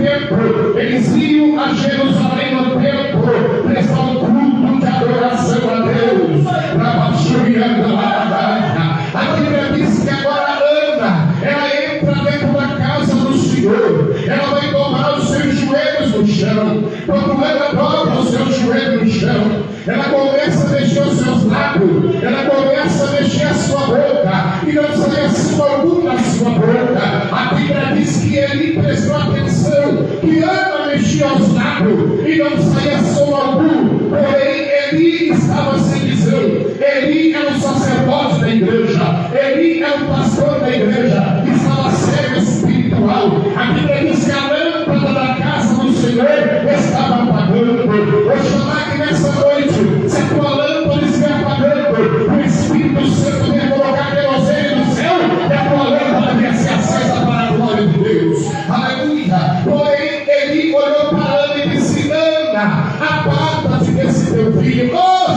templo, eles iam a Jerusalém no templo, prestar um culto de adoração a Deus. A Bíblia diz que agora Ana, ela entra dentro da casa do Senhor, ela vai dobrar os seus joelhos no chão. Quando ela dobra os seus joelhos no chão, ela começa a mexer os seus lábios, ela começa a mexer a sua boca, e não sai som algum da sua boca. A Bíblia diz que ele prestou atenção, que Ana mexia os lábios, e não saía som algum. Porém, Eli estava sem visão. Eli era o sacerdote da igreja, Eli era o pastor da igreja, estava cego espiritual. A Bíblia diz que a lâmpada da casa do Senhor estava apagando. Vou chamar que nessa noite, se a tua lâmpada estiver apagando, o Espírito Santo vai colocar querosene no céu, e a tua lâmpada vai ser acesa para a glória de Deus. Aleluia. Porém, Eli olhou para Ana e disse: Ana, aparta-te desse teu filho.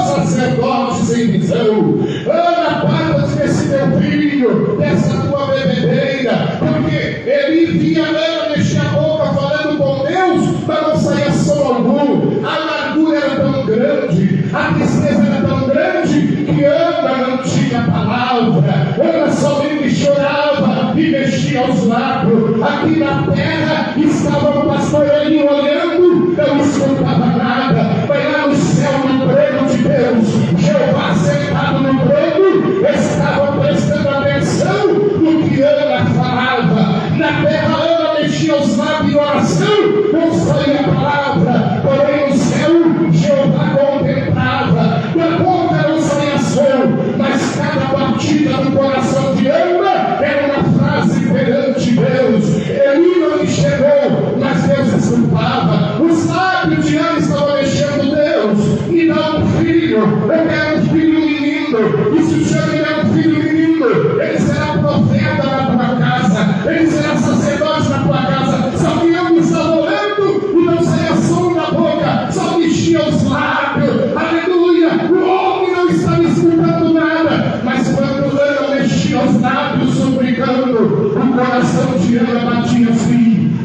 Sacerdote sem visão, Ana, aparta-te desse teu filho, dessa tua bebedeira, porque ele via Ana mexer a boca falando com Deus, mas não saía som algum. A amargura era tão grande, a tristeza era tão grande, que Ana não tinha palavra. Ana somente chorava e mexia os lábios. Aqui na terra estava o pastor Eli olhando, não escutava nada, mas lá no céu, no trono de Deus, Jeová sentado no trono estava prestando atenção no que Ana falava. Na terra Ana mexia os lábios em oração, não saía a palavra, porém no céu Jeová contemplava. Da boca não saía som, mas cada batida do coração de Ana era uma frase perante Deus. Eli não enxergou, mas Deus escutava. Os lábios de Ana estavam mexendo Deus, e não um filho. Eu quero um filho menino, e se o Senhor me der um filho menino, ele será profeta na tua casa, ele será sacerdote na tua casa. Só que eu estava orando e não saía som da boca, só mexia os lábios. Aleluia. O homem não estava escutando nada, mas quando Ana mexia os lábios suplicando, o coração de Ana batia assim.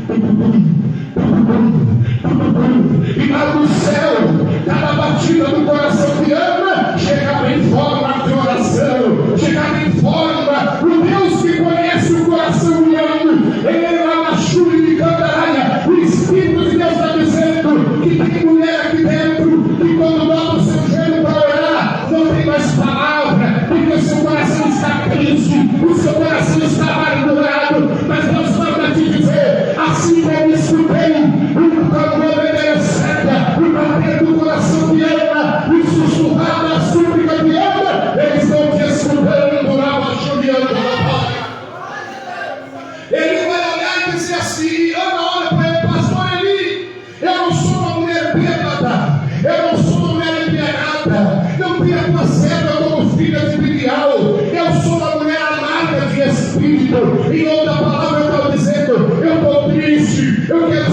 E lá no céu, cada batida do coração de Ana chegava em forma de oração, chegava em forma, o Deus que conhece o coração humano. Ela na chuva de Candaráia, o Espírito de Deus está dizendo que tem mulher aqui dentro que quando bota o seu joelho para orar, não tem mais palavra, porque o seu coração está triste, o seu coração está amargurado. Mas Deus manda te dizer, assim como escutei o bater do coração de Ana, o sussurrar da súplica de Ana, eles estão te escutando lá, baixando a ele vai olhar e dizer assim: Ana, olha para ele, pastor Eli, eu não sou uma mulher bêbada, eu não sou uma mulher embriagada, não tenho a tua serva como filha de Bilial, eu sou uma mulher amarga de espírito. Em outra palavra eu estou dizendo, eu estou triste, eu quero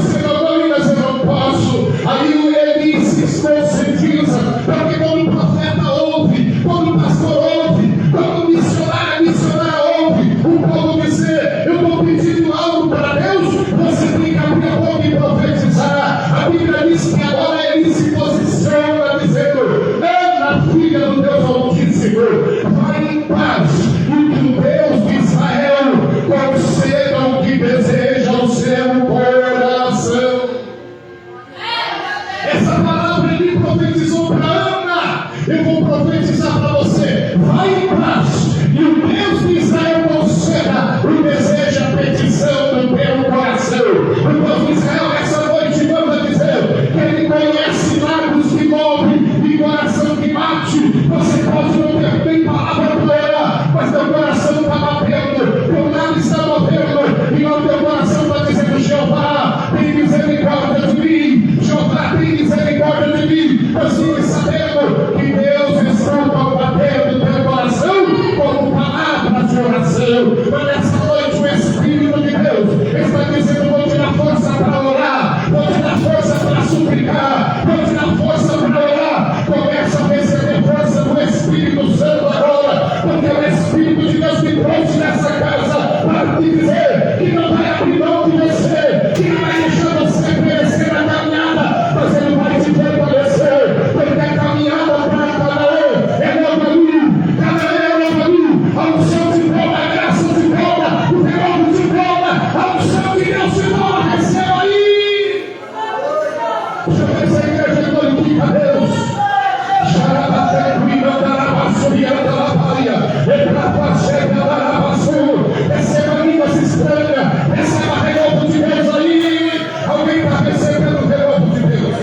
Receba línguas estranhas, receba renovo de Deus aí. Alguém está recebendo o renovo de Deus?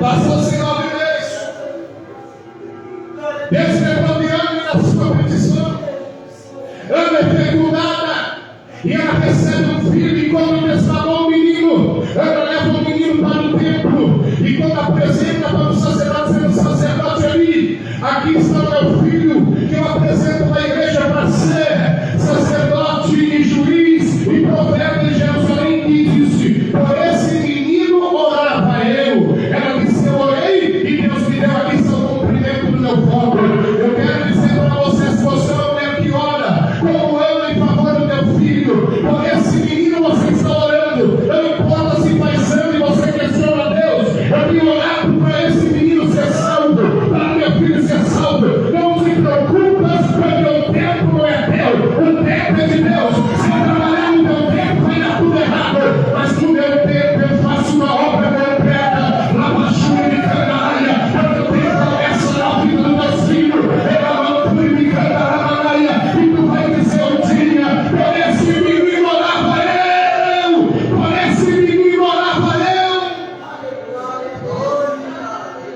Passou-se 9 meses. Deus lembrou de Ana na sua petição. Ana é fecundada e ela recebe um filho. E quando desmamou o menino, Ana leva o menino para o templo. E quando apresenta para o sacerdote, sendo sacerdote ali, aqui está o meu filho, que eu apresento na igreja para ser sacerdote e juiz e profeta de Jerusalém, e disse: por esse menino orava eu. Ela disse: eu orei e Deus me deu aqui seu cumprimento do meu voto. Eu quero dizer para você, se você é uma mulher que ora, como eu em favor do meu filho, por esse menino você está orando. Não importa se faz ano e você questiona Deus, eu tenho orado para esse menino ser salvo, para meu filho ser salvo. Não se preocupa, porque o tempo não é teu, o tempo é de Deus. Se eu trabalhar no meu tempo, vai dar tudo errado, mas no meu tempo eu faço uma obra completa. Labachura de canalha, porque eu tenho promessa na vida dos meus filhos. Elamantura de canalha, e tu vai dizer um dia: por esse menino orava eu, por esse menino orava eu.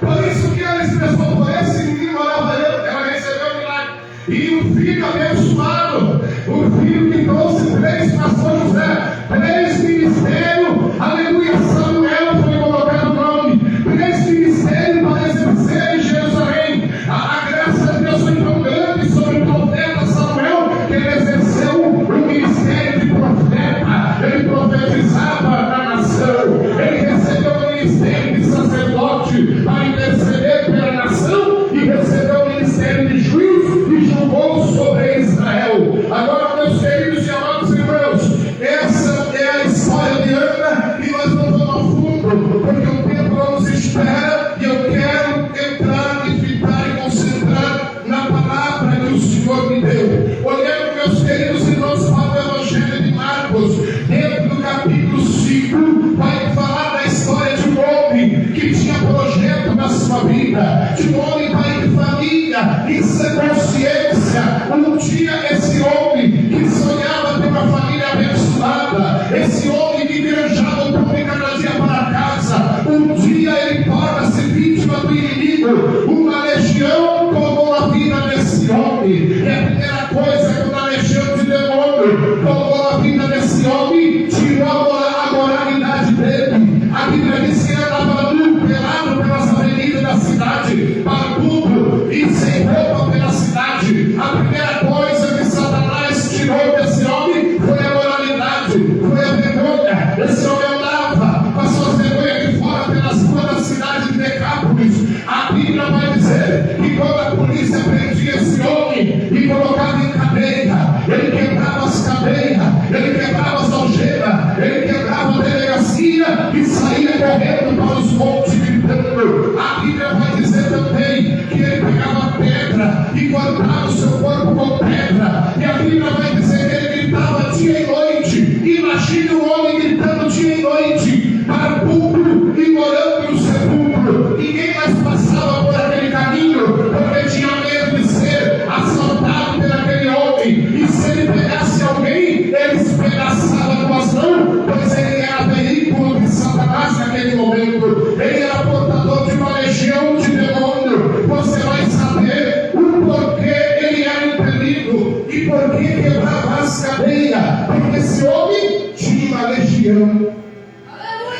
Por isso que ela expressou: por esse menino orava eu. Ela recebeu o milagre. E o filho abençoado, o filho que trouxe 3 para São José, 3 ministérios, aleluia. Samuel foi colocado o nome, 3 ministérios para exercer em Jerusalém. A graça de Deus foi tão grande sobre o profeta Samuel, que ele exerceu o ministério de profeta. Ele profetizava na nação, ele recebeu o ministério de sacerdote para interceder pela nação, e recebeu o ministério de juiz e julgou sobre Israel. Agora, meus queridos e amados irmãos, essa é a história de Ana, e nós não vamos ao fundo, porque o tempo não nos espera, e eu quero entrar e ficar e concentrar na palavra que o Senhor me deu. Olhando, meus queridos irmãos, para o Evangelho de Marcos, dentro do capítulo 5, vai falar da história de um homem que tinha projeto na sua vida, de um homem pai de família, em sua consciência. Um dia esse homem que sonhava ter uma família abençoada, esse homem que viajava o pão de cada dia para casa, um dia ele torna-se vítima do inimigo. Uma legião tomou a vida desse homem, e a primeira coisa que uma legião de demônio tomou a vida desse homem, tirou a moralidade dele. A Bíblia diz que ele andava nu, pelado pelas avenidas da cidade, barbudo e sem roupa pela cidade. A primeira coisa que Satanás tirou desse homem foi a moralidade, foi a vergonha. Esse homem andava com as suas vergonhas de fora pelas ruas da cidade de Decápolis. A Bíblia vai dizer que quando a polícia prendia esse homem e colocava em cadeia, ele quebrava as cadeias, ele quebrava as algemas, ele quebrava a delegacia e saía correndo para os montes gritando. A Bíblia vai dizer também que ele pegava pedra e cortava o seu corpo com pedra. E a Bíblia vai dizer que ele gritava dia e noite. Imagine um homem gritando dia e noite, barbudo e morando no sepulcro. Ninguém mais passava por aquele caminho, porque tinha medo de ser assaltado por aquele homem. E se ele pegasse alguém, ele espedaçava com as mãos, pois ele era veículo de Satanás naquele momento. Ele era portador de uma legião de demônio. Você vai saber o porquê ele era impelido e porquê quebrava as cadeias, porque esse homem tinha uma legião.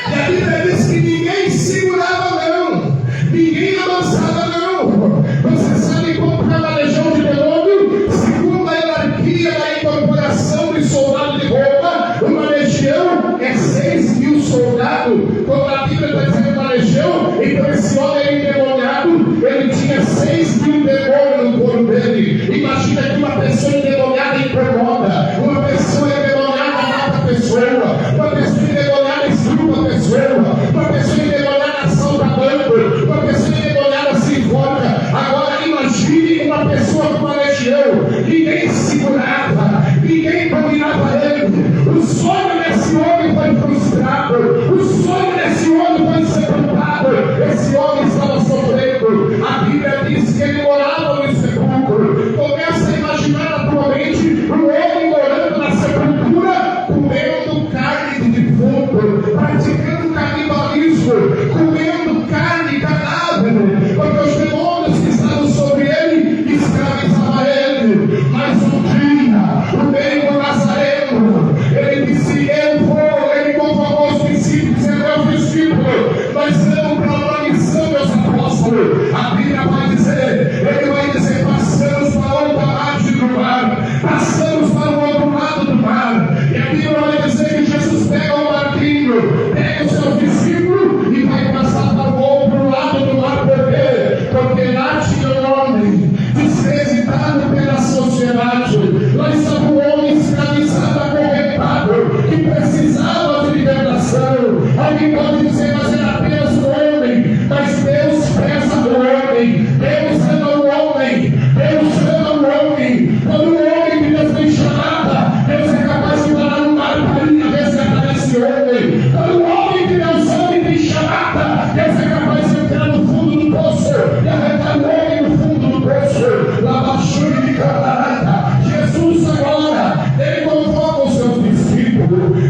E a Bíblia diz que ninguém segurava não, ninguém avançava não. Você sabe como é uma legião de demônio? Segundo a hierarquia da incorporação de soldado de Roma, uma legião é 6.000 soldados. Quando a Bíblia está dizendo uma legião, então esse homem era endemoniado, ele tinha 6.000 demônios no corpo dele. Imagina que uma pessoa endemoniada incomoda, uma pessoa endemoniada mata a pessoa, uma pessoa endemoniada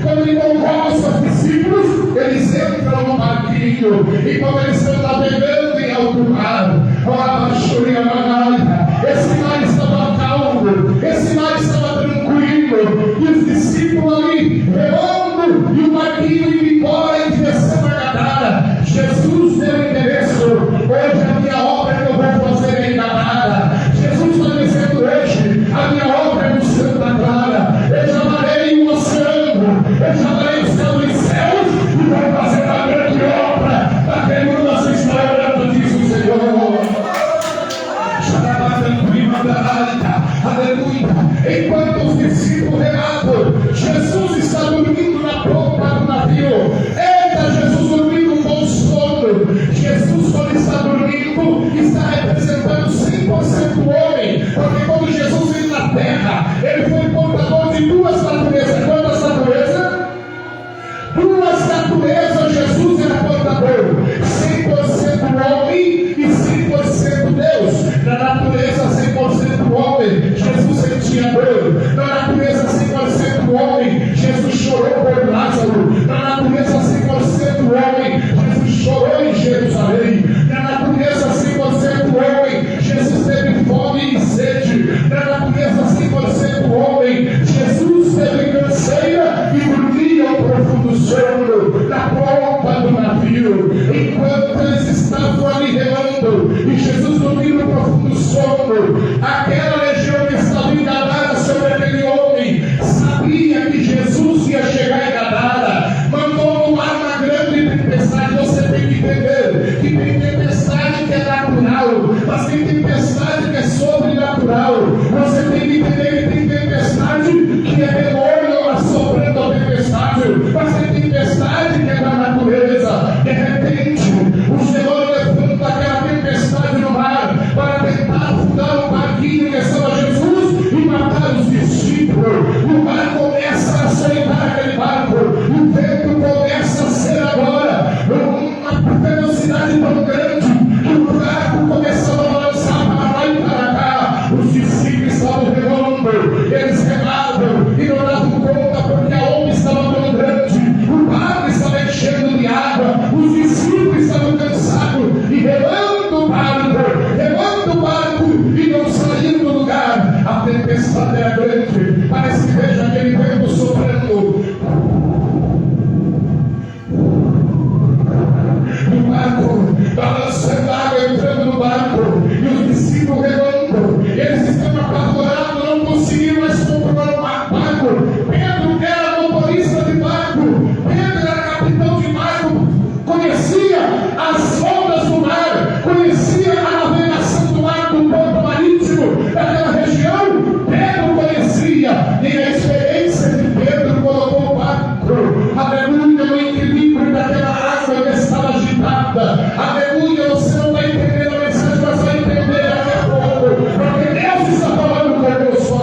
Quando ele convoca os seus discípulos, eles entram no barquinho. E quando eles estão navegando em alto mar, esse mar estava calmo, esse mar estava tranquilo, e os discípulos ali remando, e o barquinho indo embora em direção a Gadara. Jesus deu o endereço: hoje a minha obra que eu vou fazer é em Gadara. Jesus está dizendo hoje: a minha obra é no Santa Clara. Eu chamarei o oceano, eu chamarei o céu dos céus, e vou fazer a grande obra daquele que nós estamos orando, diz o Senhor. Aleluia. Enquanto os discípulos relatam, Jesus está dormindo na ponta do navio. Eita, Jesus dormindo um bom sono. Jesus, quando está dormindo, está representando 100% o homem. Porque quando Jesus veio na terra, ele foi portador de duas naturezas. Quantas naturezas? Duas naturezas Jesus era portador. 100% homem e 100% Deus. Na natureza 100% homem, Jesus sentia dor. Na natureza 100% homem, Jesus chorou por Lázaro. Na natureza 100% homem, Jesus chorou em Jerusalém. Na natureza 100% homem, Jesus teve fome e sede. Na natureza 100% homem, Jesus teve canseira e dormia um profundo sono na ponta do navio. Enquanto eles estavam ali remando e Jesus dormiu um profundo sono, aquela legião que estava em Gadara sobre aquele homem sabia que Jesus ia chegar em Gadara. Mandou no mar uma grande tempestade. Você tem que entender que tem tempestade que é natural, mas tem tempestade que é sobrenatural. Você tem que entender que tem tempestade que é demônio assoprando a tempestade, mas tem tempestade que é da natureza. De repente, os demônios levantam aquela tempestade no mar para tentar afundar o barquinho que estava Jesus e matar os discípulos. O mar começa a soltar aquele barco, o vento começa a ser agora uma velocidade tão grande que o barco começava a balançar para lá e para cá. Os discípulos estavam remando, eles remavam e não davam conta porque a onda estava tão grande, o barco estava enchendo de água, os discípulos estavam cansados e remando o barco e não saindo do lugar. A tempestade era grande, parece que veja aquele vento soprando. O barco balançando a água, entrando no barco, e os discípulos remando. Eles estão apavorados, não conseguiram mais controlar o barco. Pedro era motorista de barco, Pedro era capitão de barco, conhecia as ondas do mar, conhecia a navegação do mar do porto marítimo daquela região. Pedro conhecia, e a experiência de Pedro colocou o barco, aleluia, no equilíbrio daquela água que estava agitada. Aleluia, você não vai entender a mensagem, mas vai entender daqui a pouco, porque Deus está falando conosco.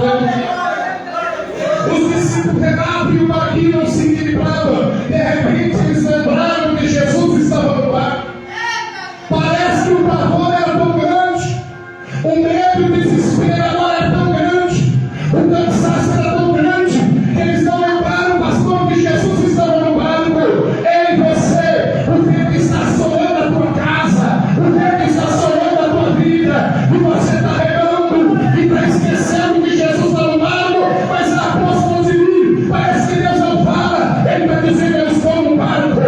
Os discípulos renavam e o barquinho não se equilibrava. De repente eles lembraram que Jesus estava no barco. Parece que o pavor era tão grande, o medo e o desespero agora é tão grande, o cansaço era tão grande, que eles não lembraram, pastor, que Jesus estava no barco. Ei, você, o tempo está assolando a tua casa, o tempo está assolando a tua vida, e você está remando e está esquecendo que Jesus está no barco, mas a aposta de mim, parece que Deus não fala. Ele está dizendo: eu estou no barco,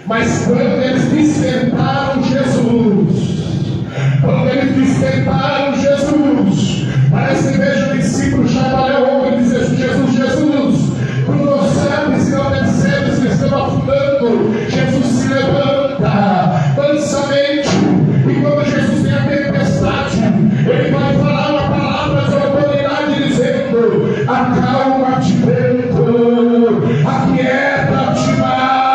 Mas quando eles despertaram Jesus, parece que veja o discípulo chacoalhar o ombro e dizer: Jesus, Jesus, tu não sabes e não percebes que estão afundando. Jesus se levanta mansamente, e quando Jesus tem a tempestade, ele vai falar uma palavra de autoridade dizendo: acalma-te, vento, aquieta-te, mar.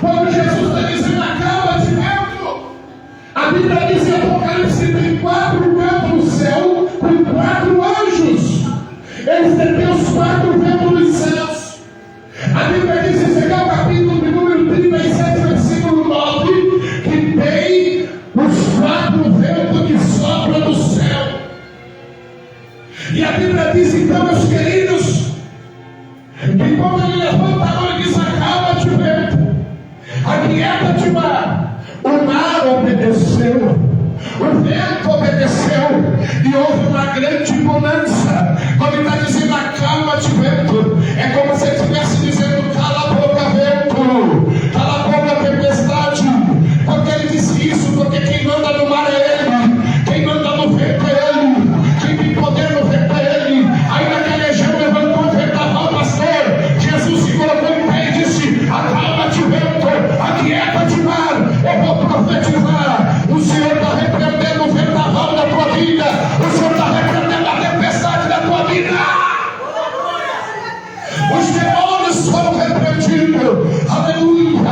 Quando Jesus está dizendo acalma-te, vento, a Bíblia diz em Apocalipse: tem 4 ventos no céu com 4 anjos. Eles detêm os 4 ventos dos céus. A Bíblia diz em Ezequiel capítulo de número 37, versículo 9, que tem os 4 ventos que sopram do céu. E a Bíblia diz então, meus queridos, que quando ele levanta a mão e diz acalma-te, vento, aquieta-te, mar, o mar obedeceu, o vento obedeceu, e houve uma grande bonança. Quando ele está dizendo acalma-te, vento, é como se ele estivesse dizendo cala a boca, vento, cala a boca, tempestade. Porque ele disse isso? Porque quem manda no mar é ele, quem manda no vento é ele, quem tem poder no vento é ele. Aí naquela região levantou o ventaval, pastor. Jesus se colocou em pé e disse acalma-te, vento, aquieta-te, mar. Eu vou profetizar: o Senhor está repreendendo o ventaval da tua vida, o Senhor está repreendendo a tempestade da tua vida. Os demônios foram repreendidos, aleluia.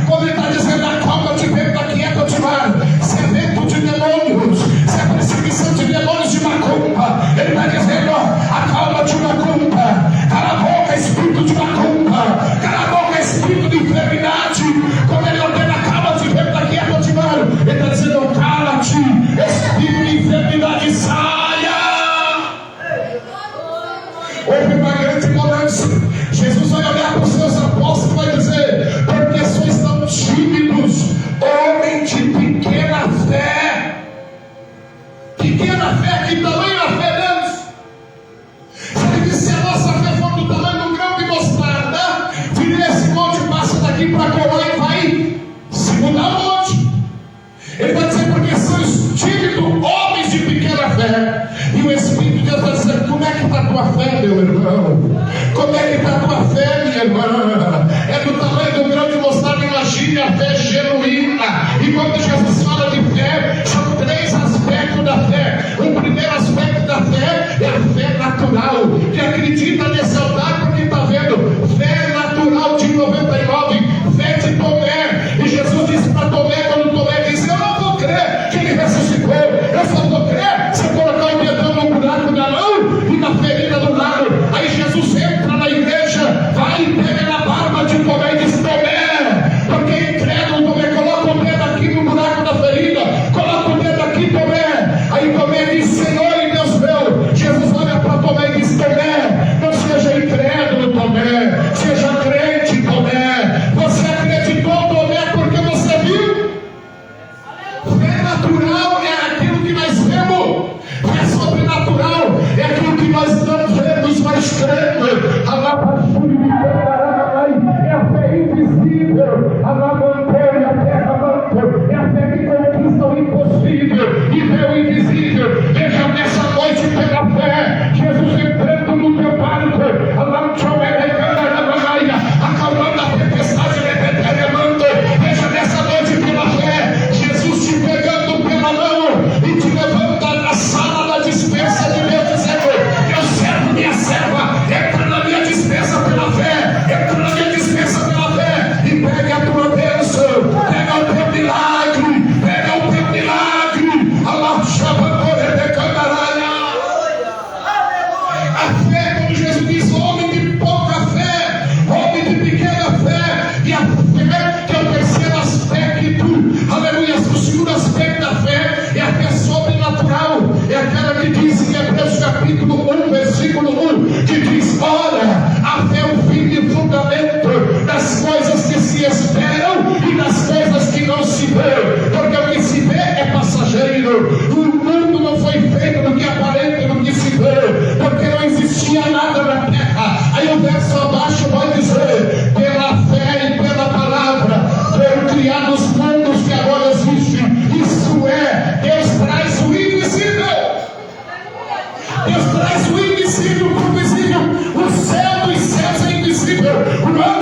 Quando ele está dizendo acalma-te, vento, aquieta-te, mar, se é vento de demônios, se é perseguição de demônios de macumba, ele está dizendo acalma-te, macumba, cala a boca, espírito de macumba, cala a boca, espírito de enfermidade. Quando ele ordena acalma-te, vento, aquieta-te, mar, ele está dizendo cala-te, espírito de enfermidade, saia. Houve uma grande bonança. Jesus vai olhar para os seus apóstolos e vai dizer: por que sois tão tímidos, homem de pequena fé? Pequena fé, que tamanho a fé deles? Se ele disse: se a nossa fé for do tamanho do grão de mostarda, vira esse monte, passa daqui para colar e vai se mudar o monte. Ele vai dizer: porque sois tímidos, homens de pequena fé. E o Espírito de Deus vai dizer: como é que está a tua fé, meu irmão? Como é que está a tua fé, minha irmã? É do tamanho do grão de mostarda. Imagine a fé genuína. E quando Jesus fala de fé, são 3 aspectos da fé. O primeiro aspecto da fé é a fé natural, que acredita nesse altar porque está vendo. Fé natural de 99, fé de Tomé. E Jesus disse para Tomé, quando Tomé disse: eu não vou crer que ele ressuscitou, eu só vou crer se eu colocar o dedão no buraco da mão e na ferida do lado. Aí Jesus entra na igreja, vai e pega na barba de Tomé e diz: Tomé, porque incrédulo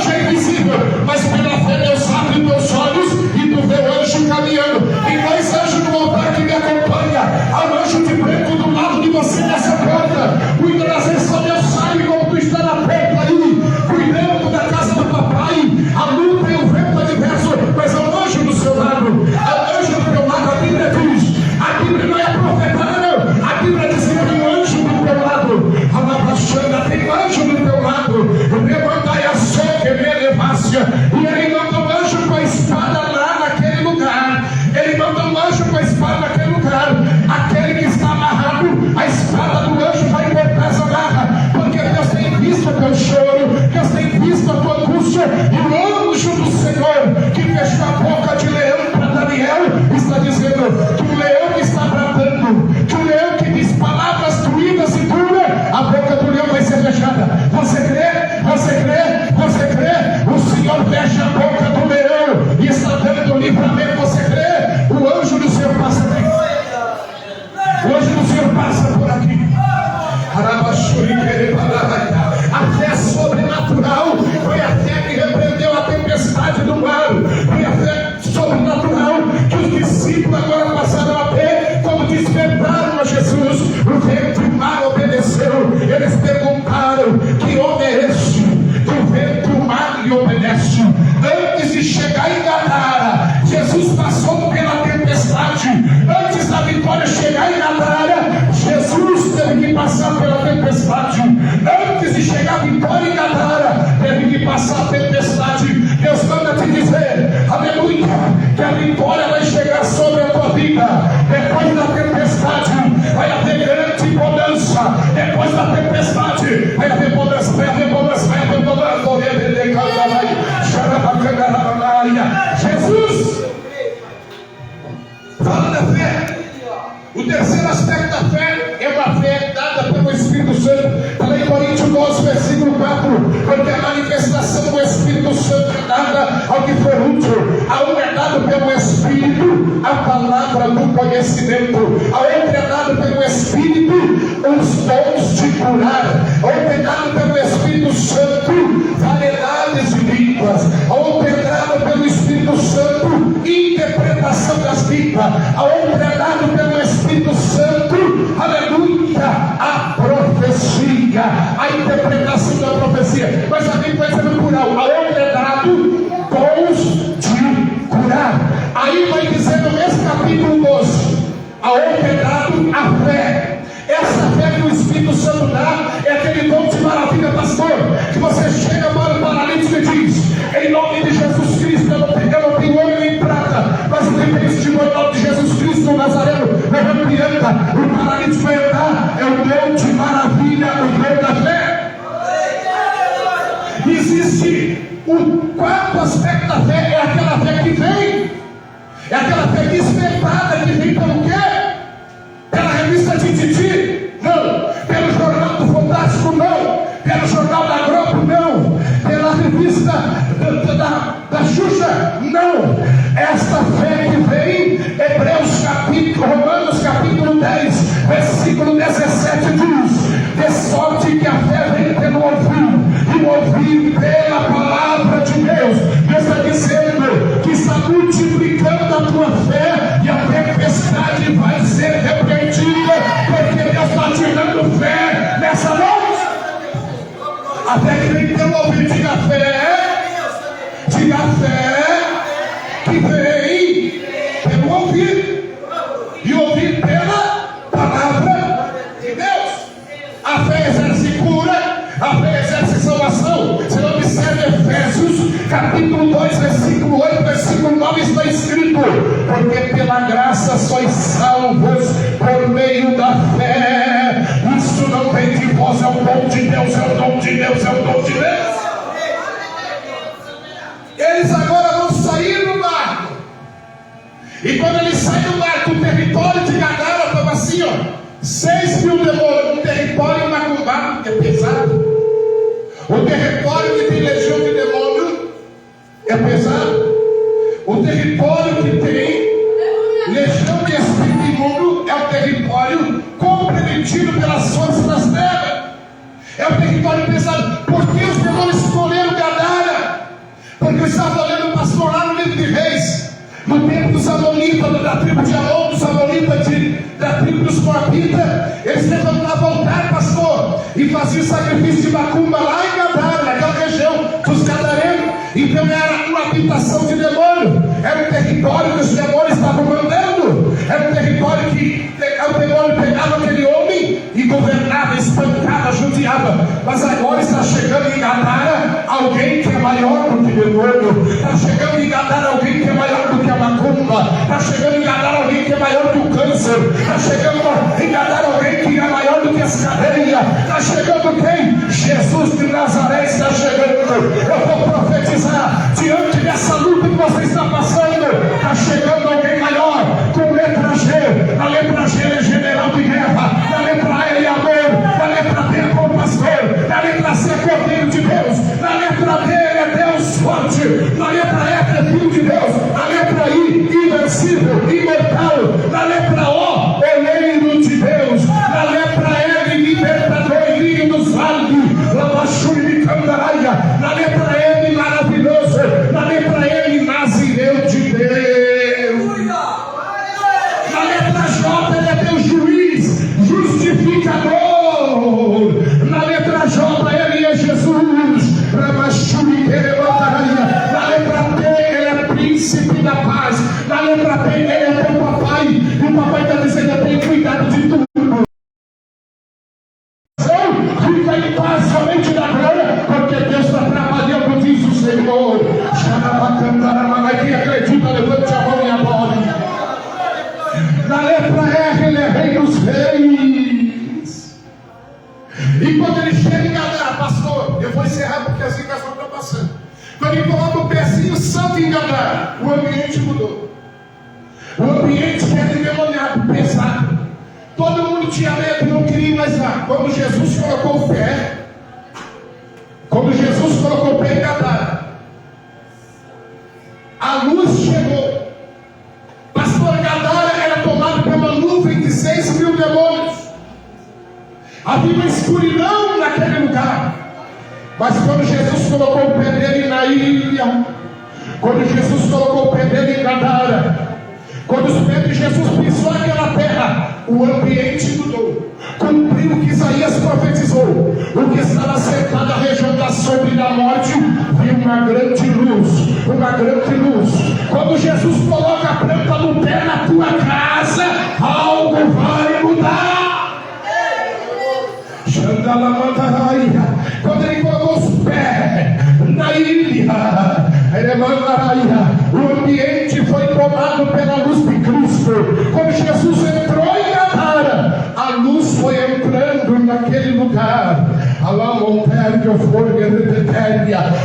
anjo é invisível, mas pela fé Deus abre teus olhos e tu vê o anjo caminhando. E dois anjos no altar que me acompanha. Há um anjo de preto do lado de você nessa porta. Muitas das vezes só Deus sabe como tu está na porta aí, cuidando da casa do papai. A luta e o vento adverso, mas há um anjo do seu lado. Há um anjo do teu lado. A Bíblia diz, a Bíblia não é profetada não. A Bíblia diz que tem um anjo do teu lado. A Labachana tem um anjo do teu lado. Levantai a soca, me elevácia. E ele manda um anjo com a espada lá naquele lugar. Ele manda um anjo com a espada naquele lugar. Aquele que está amarrado, a espada do anjo vai cortar essa barra. Porque Deus tem visto o teu choro, Deus tem visto a tua angústia. E o anjo do Senhor, que fechou a boca de leão para Daniel, está dizendo que o leão que está bradando, que o leão que diz palavras doídas e duras, a boca do leão vai ser fechada. Você crê? Você crê? Você crê? O Senhor fecha a boca do leão e está dando livramento. Você crê? O anjo do Senhor passa aqui. O anjo do Senhor passa por aqui. A fé sobrenatural foi a fé que repreendeu a tempestade do mar. Foi a fé sobrenatural que os discípulos agora passaram a ter quando despertaram a Jesus. O vento e o mar obedeceu. Eles perguntaram: que homem é este? O vento e o mar lhe obedece. Antes de chegar em Gadara, Jesus passou pela tempestade. Antes da vitória chegar em Gadara, Jesus teve que passar pela tempestade. Antes de chegar a vitória em Gadara, teve que passar a tempestade. Deus manda te dizer, aleluia, que a vitória vai chegar sobre a tua vida. Depois da tempestade vai haver grande bonança. Depois da tempestade vai haver bonança, vai haver bonança, vai haver bonança. Jesus fala da fé. O terceiro aspecto da fé é uma fé dada pelo Espírito Santo. Está em Coríntios 12, versículo 4. Porque a manifestação do Espírito Santo é dada ao que for útil. A um é dado pelo Espírito a palavra do conhecimento. A outra é dado pelo Espírito os dons de curar. A outra é dado pelo Espírito Santo variedades de línguas. A outra é dado pelo Espírito Santo interpretação das línguas. A outra é dado pelo Espírito Santo, aleluia, a profecia, a interpretação da profecia. Mas a Bíblia vai dizendo plural. A outra é dado dons de curar. Aí vai dizer no mesmo capítulo 12, a outra é dado a fé. Essa fé que o Espírito Santo dá é aquele dom de maravilha, pastor, que você chega para o paralítico e diz: em nome de Jesus Cristo, eu não tenho ouro nem prata, mas eu tenho testemunho em nome de Jesus Cristo, o Nazareno, levanta e anda. O paralítico vai andar, é o dom de maravilha, o dom da fé. Existe o quarto aspecto da fé, é aquela fé que vem, é aquela fé despertada, que vem pelo quê? Pela revista de Titi? Não. Pelo jornal do Fantástico? Não. Pelo jornal da Globo? Não. Pela revista da Xuxa? Não. Esta fé que vem, Romanos capítulo 10, versículo 17 diz: de sorte que a fé vem pelo ouvir, e o ouvir pela palavra de Deus. Deus está dizendo que está multiplicando a tua fé, e a tempestade vai ser repreendida, porque Deus está te dando fé nessa noite. A fé que vem pelo ouvir, diga fé que vem pelo ouvir, e ouvir pela palavra de Deus. A fé exerce cura, a fé exerce salvação. Você não observa Efésios capítulo 2, versículo 8, versículo 9, está escrito: porque pela graça sois salvos por meio da fé. Isso não vem de vós, é o dom de Deus, é o dom de Deus, é o dom de Deus. Eles agora vão sair do barco, e quando eles saem do barco, o território de Gadara estava assim, ó, 6 mil demônios. Um território macumbado, que é pesado. O território que tem legião de demônio é pesado. O território que tem legião de espírito imundo é o território comprometido pelas forças das trevas. É um território pesado. Por que os demônios escolheram Gadara? Eu estava lendo, pastor, lá no livro de Reis, no tempo dos Amonitas, da tribo de Amon, dos Amonitas, da tribo dos Moabitas. Eles levantavam altar, pastor, e faziam sacrifício de macumba lá em Gadara, naquela região dos Gadarenos. Então era uma habitação de demônio, era um território que os demônios estavam mandando, era um território que o demônio pegava aquele homem e governava, espancava, judiava. Mas agora está chegando em Gadara alguém que é maior do que o demônio, está chegando em Gadara alguém que é maior do que a macumba, está chegando em Gadara alguém que é maior do que o câncer, está chegando em Gadara alguém que é maior do que as cadeias, está chegando quem? Jesus de Nazaré está chegando. Eu vou profetizar diante dessa luta que você está passando, está chegando alguém maior, com letra G. Na letra G é general de guerra, na letra A é amor, na letra D é bom pastor, na letra C é cordeiro de Deus, na letra D é Deus forte, na letra E é filho de Deus, na letra I, invencível, imortal, na letra O, oleiro de Deus, na letra L, libertador, lírio dos vales, Lamachuri de Candaraia, na letra M, maravilhoso, na letra M, Nazireu de Deus, na letra J, ele é Deus juiz, justificador, na letra J, ele é Jesus, Lamachuri de Candaraia, na letra T, ele é príncipe da paz, na letra P, ele é teu papai, e o papai está dizendo: eu tenho cuidado de tudo. Fica em paz somente na glória, porque Deus está trabalhando, diz o Senhor. Quem acredita, levante a mão e adore. Na letra R, ele é rei dos reis. E quando ele chega em Gadara, pastor, eu vou encerrar porque assim que a sua está passando. Quando ele coloca o pezinho santo em Gadara, o ambiente mudou. O ambiente que era endemoniado, pesado. Todo mundo tinha medo e não queria ir mais lá. Quando Jesus colocou o pé em Gadara, a luz chegou. Pastor, Gadara era tomado pela nuvem de 6.000 demônios. Havia uma escuridão naquele lugar. Mas quando Jesus colocou o pé dele na ilha, quando Jesus colocou o pé dele em Gadara, quando os pés de Jesus pisou aquela terra, o ambiente mudou. Cumpriu o que Isaías profetizou. O que estava sentado na região da sombra e da morte viu uma grande luz. Uma grande luz. Quando Jesus coloca a planta do pé na tua casa, algo vai mudar. Quando ele colocou os pés na ilha, o ambiente foi tomado pela luz de Cristo. Quando Jesus entrou em Gadara, a luz foi entrando naquele lugar.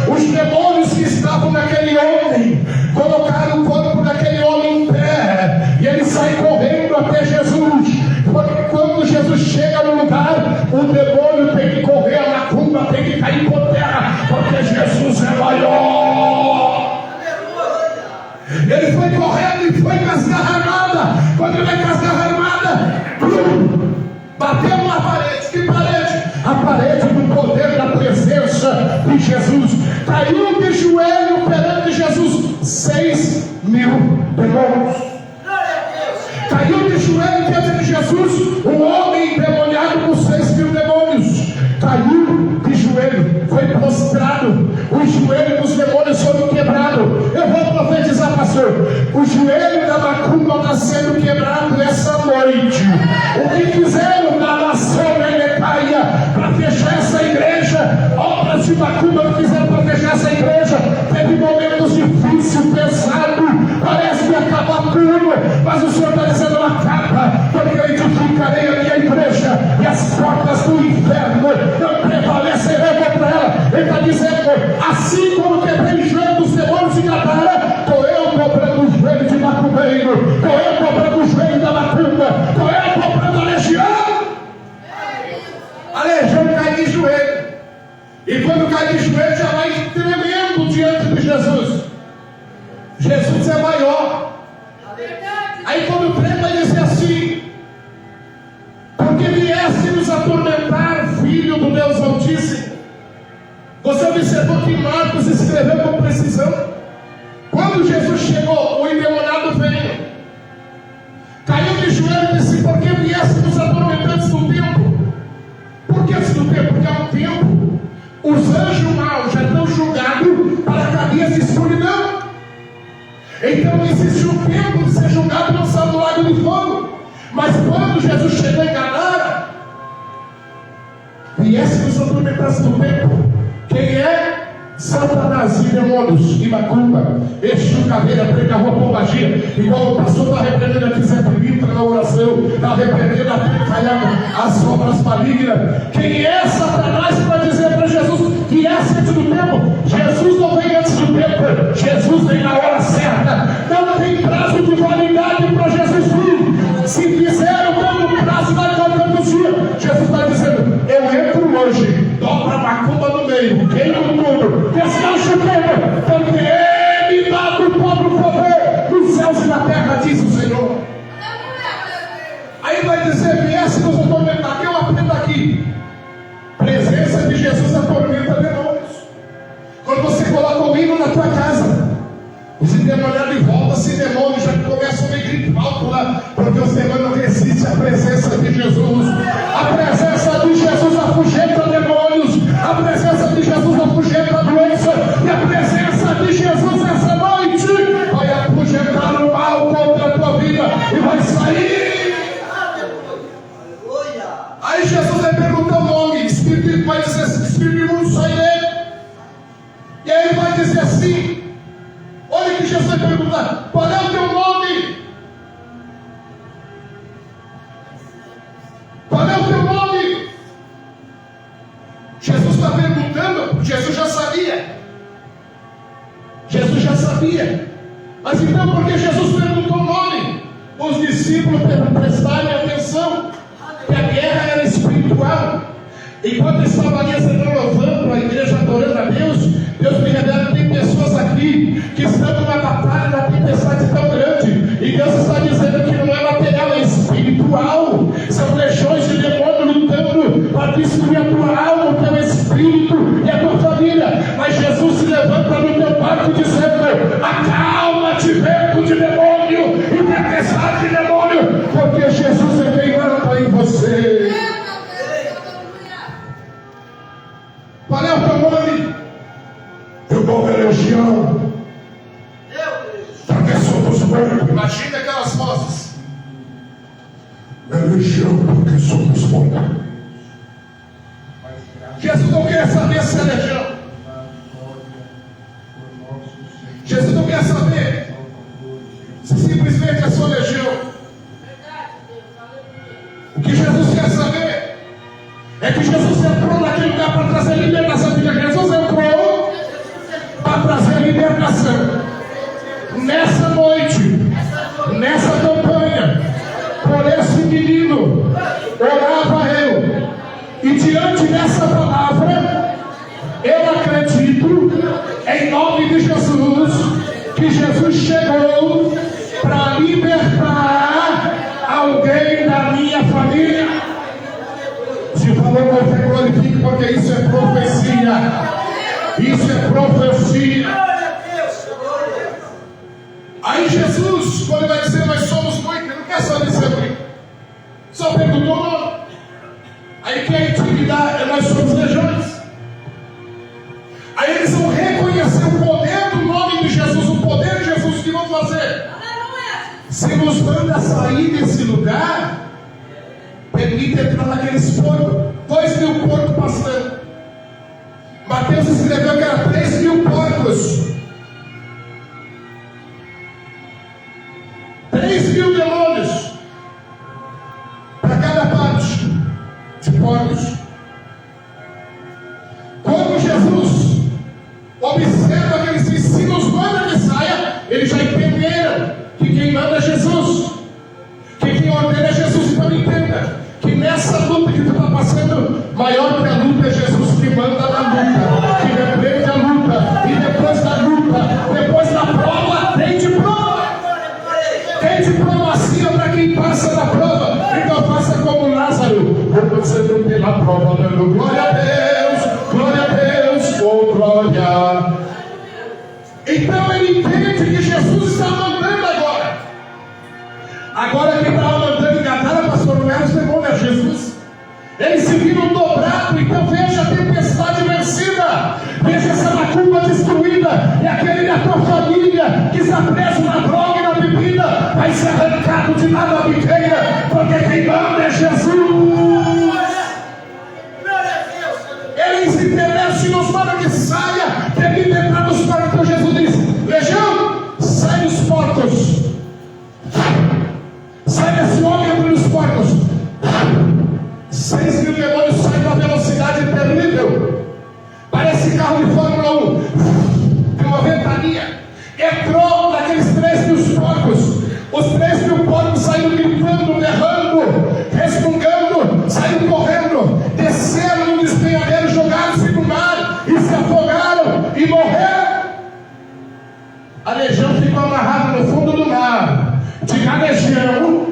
Os demônios que estavam naquele homem colocaram o corpo daquele homem em pé, e ele sai correndo até Jesus. Porque quando Jesus chega no lugar, o demônio tem que correr, a macumba tem que cair por terra, porque Jesus é maior. Ele foi correndo e foi com as garras armadas. Quando ele vai com as garras armadas, bateu na parede. Que parede? A parede do poder da presença de Jesus. Caiu de joelho perante Jesus 6.000 demônios. Caiu de joelho diante de Jesus um homem endemoniado com 6.000 demônios. Caiu de joelho, foi prostrado. Os joelhos dos demônios foram quebrados. Eu vou profetizar, pastor. O joelho da macumba está sendo quebrado essa noite. O que fizeram na nação Menecaia para fechar essa igreja, obras de macumba que fizeram para fechar essa igreja, teve momentos difíceis, pesados, parece que acabar tudo, mas o Senhor está dizendo: uma capa, porque eu edificarei a minha igreja e as portas do inferno não prevalecerão contra ela. Ele está dizendo: assim como quebrei o joelho dos demônios de Gadara, estou eu cobrando o joelho de macumbeiro, estou eu cobrando o joelho da macumba, estou eu cobrando a legião. A legião cai de joelho, e quando cai de joelho já vai tremendo diante de Jesus. Jesus é maior. Aí quando trema, ele diz assim: porque vieste nos atormentar, filho do Deus Altíssimo. Você observou que Marcos escreveu com precisão? viéssemos atormentantes do tempo. Por que antes do tempo? Porque há um tempo os anjos maus já estão julgados para cadeias de escuridão. Então existe um tempo de ser julgado e lançado no lago de fogo. Mas quando Jesus chegou a enganar, viéssemos atormentantes do tempo. Quem é? Satanás e demônios e macumba, este caveira, prega rua, pombagia, igual o pastor está repreendendo aqui Zé Pimenta na oração, está repreendendo as obras malignas. Quem é Satanás para dizer para Jesus que é antes do tempo? Jesus não vem antes do tempo, Jesus vem na hora certa. Não tem prazo de validade para Jesus vir. Se fizeram tanto prazo, vai dar tantos dias. Jesus está dizendo: eu entro hoje, dobra a macumba no meio, queimo tudo, descanso tudo, porque Ele dá do pobre poder nos céus e na terra, diz o Senhor. Aí vai dizer: viéssemos atormentar. Que eu aprendo aqui: presença de Jesus atormenta demônios. Quando você coloca o hino na tua casa, os endemoniados de volta, se demônios já começam a me gritar alto lá, porque os demônios não resistem à presença de Jesus. A presença de Jesus afugenta demônios, a presença de Jesus afugenta a doença, e a presença de Jesus essa noite vai afugentar o mal contra a tua vida e vai sair. Aí Jesus vai perguntar o nome, Espírito vai dizer assim: Espírito imundo, sai dele. E aí ele vai dizer assim: olha que Jesus vai perguntar: qual é o teu nome? Qual é o teu nome? Jesus está perguntando, Jesus já sabia. Jesus já sabia. Mas então, por que Jesus perguntou o nome? Os discípulos prestarem atenção que a guerra era espiritual. Enquanto estava ali louvando, a igreja adorando a Deus, Deus me revela que tem pessoas aqui que estão numa batalha, na tempestade tão grande, e Deus está dizendo que não é material, é espiritual. São legiões de demônios lutando para destruir a tua alma, o teu espírito e a tua família. Mas Jesus se levanta no teu barco dizendo: acalma-te, vento de demônio e tempestade de demônio, porque Jesus é quem manda em você. Qual é o teu nome? Teu nome é Legião, porque somos muitos. Imagina aquelas vozes: é Legião, porque somos muitos. Jesus não quer saber se é legião. Jesus não quer saber se simplesmente é só legião. O que Jesus quer saber é que Jesus entrou naquele lugar para trazer libertação. Jesus entrou para trazer libertação. Nessa noite, nessa campanha, por esse menino, orava eu. E diante dessa palavra, eu acredito, em nome de Jesus, que Jesus chegou para libertar alguém da minha família. Se falou com fé, glorifique, porque isso é profecia. Isso é profecia. Aí Jesus, quando ele vai dizer nós somos muitos, ele não quer saber se é muito. Só perguntou o nome. Aí quer intimidar, nós somos legiões. Aí eles vão reconhecer o poder do nome de Jesus, o poder de Jesus. Que vão fazer? Se nos manda sair desse lugar, permite entrar naqueles porcos, 2.000 porcos passando. Mateus escreveu que era 3.000 porcos, 3.000 demônios para cada parte de porcos. Quando Jesus observa que eles ensinam os manda que saia, eles já entenderam que quem manda é Jesus, que quem ordena é Jesus. Então entenda que nessa luta que tu está passando, maior que a luta é Jesus que manda na luta, que repreende a luta, e depois da luta, depois da prova, tem diploma. Tem diplomacia para quem passa na prova. Então faça como Lázaro, passando pela prova, dando glória a Deus, oh glória. Então ele entende que Jesus está mandando agora. Agora quem estava mandando em Gadara, pastor, não olharam os demônios a Jesus. Eles se viram dobrados. Então veja a tempestade vencida, veja essa macumba destruída, e aquele da tua família que está preso na droga e na bebida vai ser arrancado de lá da biqueira, porque quem manda é Jesus. Ele se interessa e nos manda que saia, termine de entrar nos porcos. Então Jesus diz: legião, sai dos porcos, sai desse homem, entre os porcos. 6.000 demônios saem com uma velocidade terrível, parece carro de Fórmula 1, tem uma ventania. Entrou naqueles 3.000 porcos, os 3.000 porcos saíram gritando, berrando, resmungando, saíram correndo, desceram no despenhadeiro, jogaram-se no mar e se afogaram e morreram. A legião ficou amarrada no fundo do mar. Diga: a legião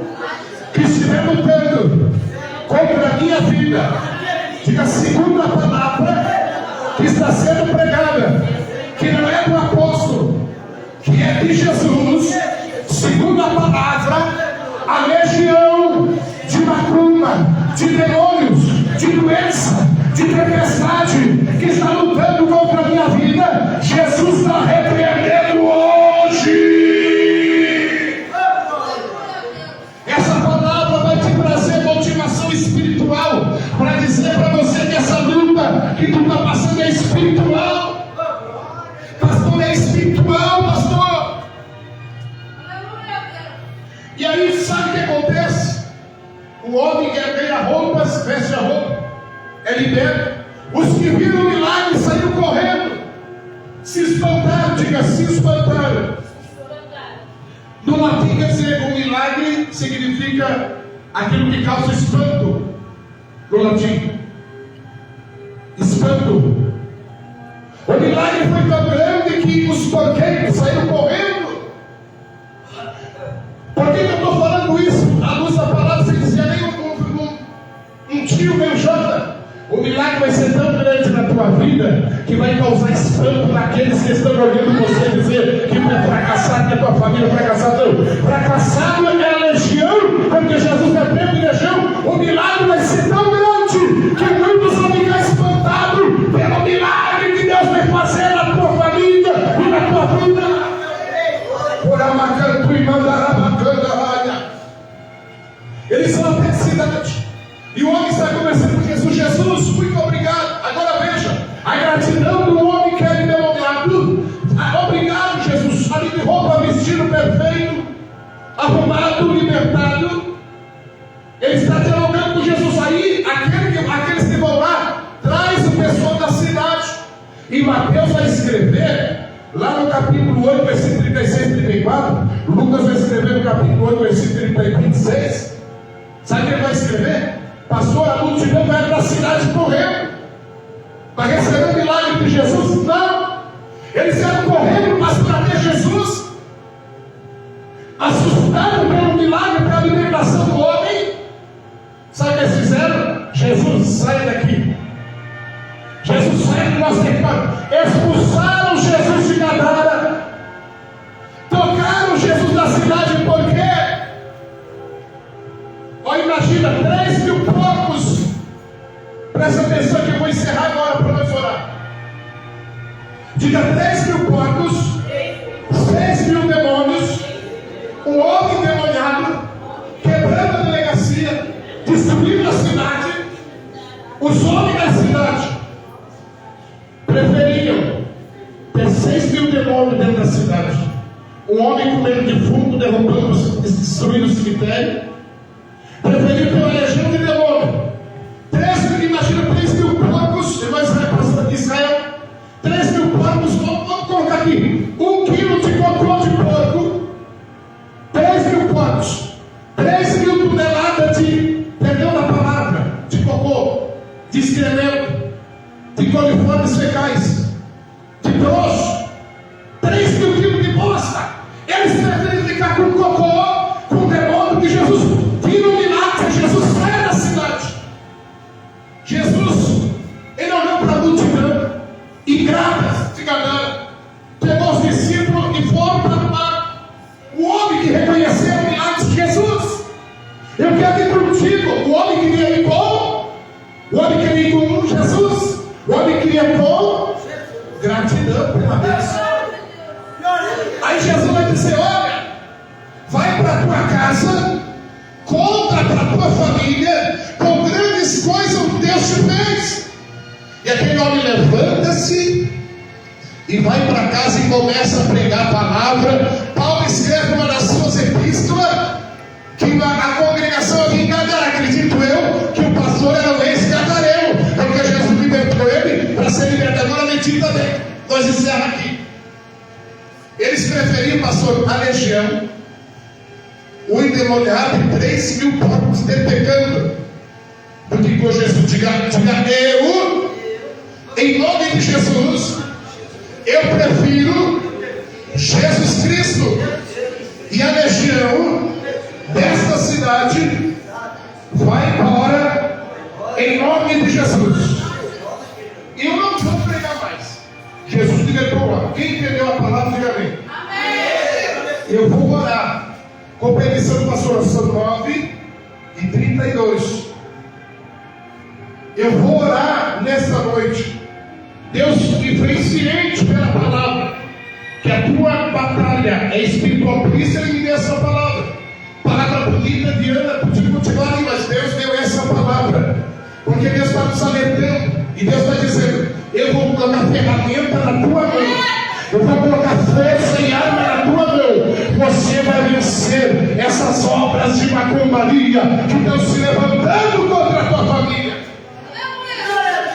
que estiver lutando contra a minha vida, diga: segundo a palavra que está sendo pregada, que não é do apóstolo, que é de Jesus, segundo a palavra, a legião de macumba, de demônios, de doença, de tempestade que está lutando contra a minha vida, Jesus está repreendendo hoje. Essa palavra vai te trazer motivação espiritual para dizer para você que essa luta que tu está passando é espiritual. Pastor, é espiritual, pastor. E aí sabe o que acontece? O homem ganha roupas, veste a roupa, é liberto. Os que viram o milagre saíram correndo, se espantaram. Diga: se espantaram. No latim, quer dizer, o milagre significa aquilo que causa espanto. No latim, espanto. O milagre foi tão grande que os banqueiros saíram correndo. Por que eu estou falando isso? À luz da palavra, você dizia nem um tio meu Jota. O milagre vai ser tão grande na tua vida que vai causar espanto naqueles que estão olhando você dizer que é fracassado, que a tua família é fracassada. Não, fracassado é a legião, porque Jesus é preto e legião. O milagre vai ser tão grande que muitos vão ficar espantados pelo milagre que Deus vai fazer na tua família e na tua vida. Por amacanto e mandarabacanda raia. Eles são a felicidade. E o homem está conversando com Jesus: Jesus, muito obrigado. Agora veja, a gratidão do homem que é endemoniado. Obrigado, Jesus. Ali de roupa, vestido perfeito, arrumado, libertado. Ele está dialogando com Jesus. Aí, aqueles que vão lá, traz o pessoal da cidade. E Mateus vai escrever, lá no capítulo 8, versículo 36 e 34. Lucas vai escrever no capítulo 8, versículo 30 e 26. Sabe o que ele vai escrever? Pastor, a multidão vai para a cidade correndo para receber o milagre de Jesus? Não. Eles iam correndo, mas para ver Jesus, assustados pelo milagre, pela libertação do homem. Sabe o que eles fizeram? Jesus, sai daqui. Jesus, sai do nosso território. Expulsaram Jesus de Gadara, tocaram Jesus da cidade. Por quê? Olha, imagina, 3.000 porcos. Presta atenção que eu vou encerrar agora para nós orar. Diga: 3.000 porcos, 6.000 demônios, um homem endemoniado, quebrando a delegacia, destruindo a cidade. Os homens da cidade preferiam ter 6.000 demônios dentro da cidade, um homem com medo de fundo, derrubando, destruindo o cemitério. Preferiu ter uma legião de demônio. 3.000, imagina 3.000 porcos, Israel, 3.000 porcos, vamos colocar aqui, 1 quilo de cocô de porco, 3.000 porcos, 3.000 toneladas de, perdão da palavra, de cocô, de excremento, de coliformes fecais, de broxo, 3.000 quilos de bosta. Eles preferem ficar com cocô, com demônio, que Jesus vira um milagre. Jesus sai da cidade. Jesus, ele olhou para a multidão, ingratas de Gadara, pegou os discípulos e foram para o mar. O homem que reconheceu o milagre de Jesus Eu quero ir contigo. O homem queria ir com? O homem queria ir com Jesus? O homem queria com? Gratidão pela bênção. Aí Jesus vai dizer: olha, vai para a tua casa, conta para a tua família com grandes coisas que Deus te fez. E aquele homem levanta-se e vai para casa e começa a pregar a palavra. Paulo escreve uma das suas epístolas, que a congregação aqui em Gadara, acredito eu, que o pastor era um ex-gadareu, porque Jesus libertou ele para ser libertador a Letícia também. Nós encerramos aqui. Eles preferiam, pastor, a legião, o endemoniado e 3.000 porcos dele pecando, do que com Jesus. Diga eu, em nome de Jesus, eu prefiro Jesus Cristo. E a legião desta cidade vai embora em nome de Jesus. E eu não vou pregar mais. Jesus libertou. Quem entendeu a palavra, diga amém. Eu vou orar com permissão do pastor. São 9h32. Eu vou orar nesta noite. Deus me fez ciente pela palavra que a tua batalha é espiritual. Por isso ele me deu essa palavra. Palavra bonita, Diana, podia continuar aí, mas Deus deu essa palavra, porque Deus está nos alertando. E Deus está dizendo: eu vou colocar ferramenta na tua mão, eu vou colocar força e arma na tua mão. Você vai vencer essas obras de macumbaria que estão se levantando contra a tua família.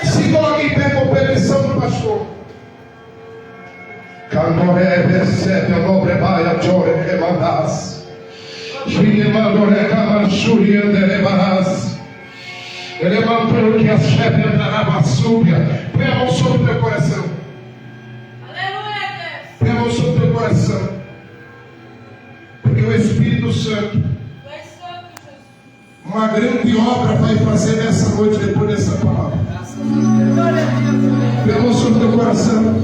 Se coloque em pé com permissão do pastor. Candore recebe a nobre baia chore que mandas. Chinemandore camanchuri anderebarás. Ele mandou que a chefe entrará na súbia. Põe a mão sobre o teu coração. Põe a mão sobre o teu coração. Porque o Espírito Santo, uma grande obra vai fazer nessa noite depois dessa palavra. Põe a mão sobre o teu coração.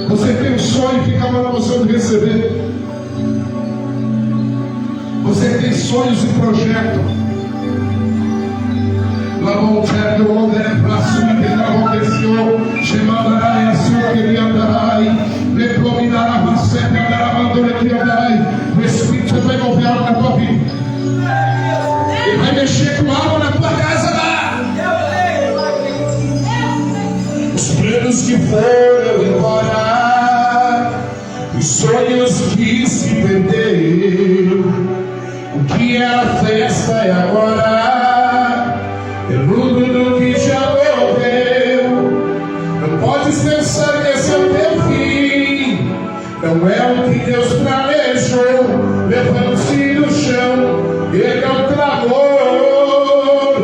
Você tem um sonho, fica mal na emoção de receber. Você tem sonhos e projetos. La volta do onde é braço e que não aconteceu. Chemandarai a sua que andarai. Me prominará você, me andará abandona que andarai. O Espírito vai mover algo na tua vida. Ele vai mexer com algo na tua casa lá. Os planos que foram embora, os sonhos que se perderam. O que era festa é agora, é tudo do que já morreu. Não podes pensar que esse é o teu fim, não é o que Deus planejou. Levante-se do chão, ele é o clamor,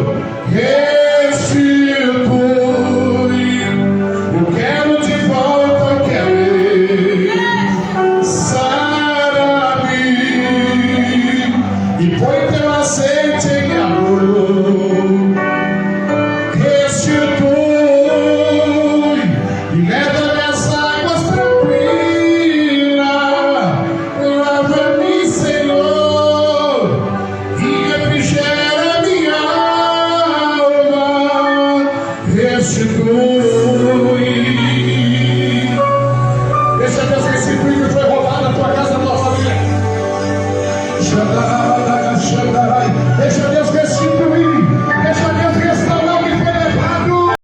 restitui. Eu quero de volta o que é meu, sara-me e põe teu azeite em amor. Restitui e leva-me as águas tranquilas. Lava-me, Senhor, e refrigera minha alma. Restitui. Deixa Deus restituir o que foi roubado da tua casa, da tua família.